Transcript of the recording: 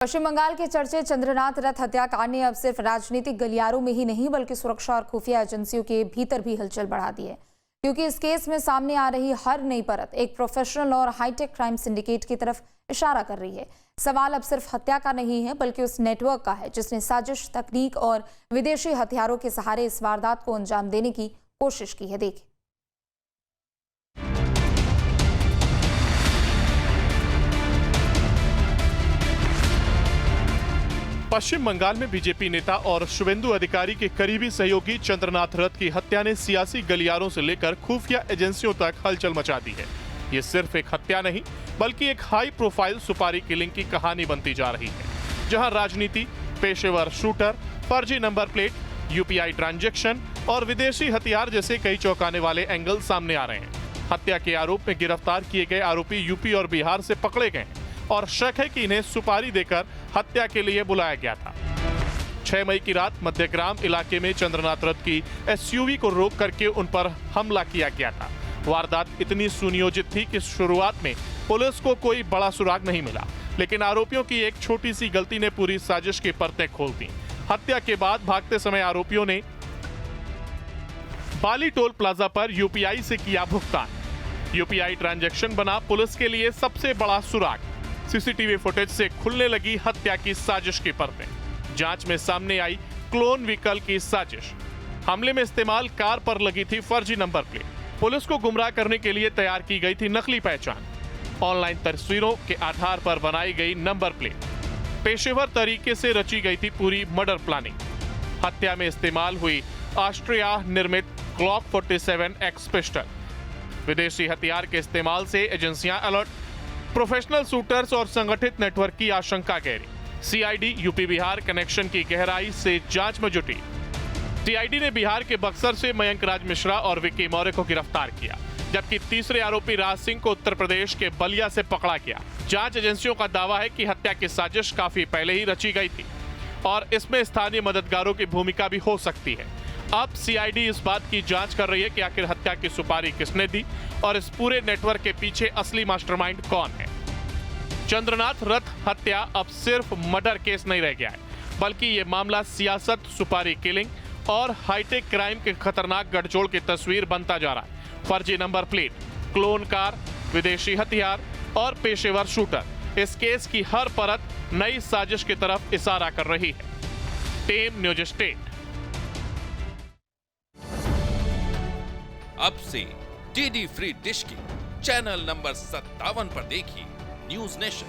पश्चिम बंगाल के चर्चे चंद्रनाथ रथ हत्याकांड ने अब सिर्फ राजनीतिक गलियारों में ही नहीं बल्कि सुरक्षा और खुफिया एजेंसियों के भीतर भी हलचल बढ़ा दी है, क्योंकि इस केस में सामने आ रही हर नई परत एक प्रोफेशनल और हाईटेक क्राइम सिंडिकेट की तरफ इशारा कर रही है। सवाल अब सिर्फ हत्या का नहीं है बल्कि उस नेटवर्क का है जिसने साजिश, तकनीक और विदेशी हथियारों के सहारे इस वारदात को अंजाम देने की कोशिश की है। देखिए, पश्चिम बंगाल में बीजेपी नेता और शुभेंदु अधिकारी के करीबी सहयोगी चंद्रनाथ रथ की हत्या ने सियासी गलियारों से लेकर खुफिया एजेंसियों तक हलचल मचा दी है। ये सिर्फ एक हत्या नहीं बल्कि एक हाई प्रोफाइल सुपारी किलिंग की कहानी बनती जा रही है, जहां राजनीति, पेशेवर शूटर, फर्जी नंबर प्लेट, यूपीआई ट्रांजैक्शन और विदेशी हथियार जैसे कई चौंकाने वाले एंगल सामने आ रहे हैं। हत्या के आरोप में गिरफ्तार किए गए आरोपी यूपी और बिहार से पकड़े गए और शक है कि इन्हें सुपारी देकर हत्या के लिए बुलाया गया था। 6 मई की रात मध्यग्राम इलाके में चंद्रनाथ रथ की एसयूवी को रोक करके उन पर हमला किया गया था। वारदात इतनी सुनियोजित थी कि शुरुआत में पुलिस को कोई बड़ा सुराग नहीं मिला, लेकिन आरोपियों की एक छोटी सी गलती ने पूरी साजिश की परतें खोल दी। हत्या के बाद भागते समय आरोपियों ने बाली टोल प्लाजा पर यूपीआई से किया भुगतान। यूपीआई ट्रांजैक्शन बना पुलिस के लिए सबसे बड़ा सुराग। सीसीटीवी फुटेज से खुलने लगी हत्या की साजिश की परतें। जांच में सामने आई क्लोन व्हीकल की साजिश। हमले में इस्तेमाल कार पर लगी थी फर्जी नंबर प्लेट। पुलिस को गुमराह करने के लिए तैयार की गई थी नकली पहचान। ऑनलाइन तस्वीरों के आधार पर बनाई गई नंबर प्लेट। पेशेवर तरीके से रची गई थी पूरी मर्डर प्लानिंग। हत्या में इस्तेमाल हुई ऑस्ट्रिया निर्मित ग्लॉक 47 एक्स पिस्टल। विदेशी हथियार के इस्तेमाल से एजेंसियां अलर्ट। प्रोफेशनल शूटर्स और संगठित नेटवर्क की आशंका गहरी। सीआईडी यूपी बिहार कनेक्शन की गहराई से जांच में जुटी। सीआईडी ने बिहार के बक्सर से मयंक राज मिश्रा और विक्की मौर्य को गिरफ्तार किया, जबकि तीसरे आरोपी राज सिंह को उत्तर प्रदेश के बलिया से पकड़ा गया। जांच एजेंसियों का दावा है कि हत्या की साजिश काफी पहले ही रची गई थी और इसमें स्थानीय मददगारों की भूमिका भी हो सकती है। अब सीआईडी इस बात की जांच कर रही है कि आखिर हत्या की सुपारी किसने दी और इस पूरे नेटवर्क के पीछे असली मास्टरमाइंड कौन है। चंद्रनाथ रथ हत्या अब सिर्फ मर्डर केस नहीं रह गया है, बल्कि ये मामला सियासत, सुपारी किलिंग और हाईटेक क्राइम के खतरनाक गठजोड़ की तस्वीर बनता जा रहा है। फर्जी नंबर प्लेट, क्लोन कार, विदेशी हथियार और पेशेवर शूटर, इस केस की हर परत नई साजिश की तरफ इशारा कर रही है। Team news state. अब से डीडी फ्री डिश की चैनल नंबर 57 पर देखिए न्यूज नेशन।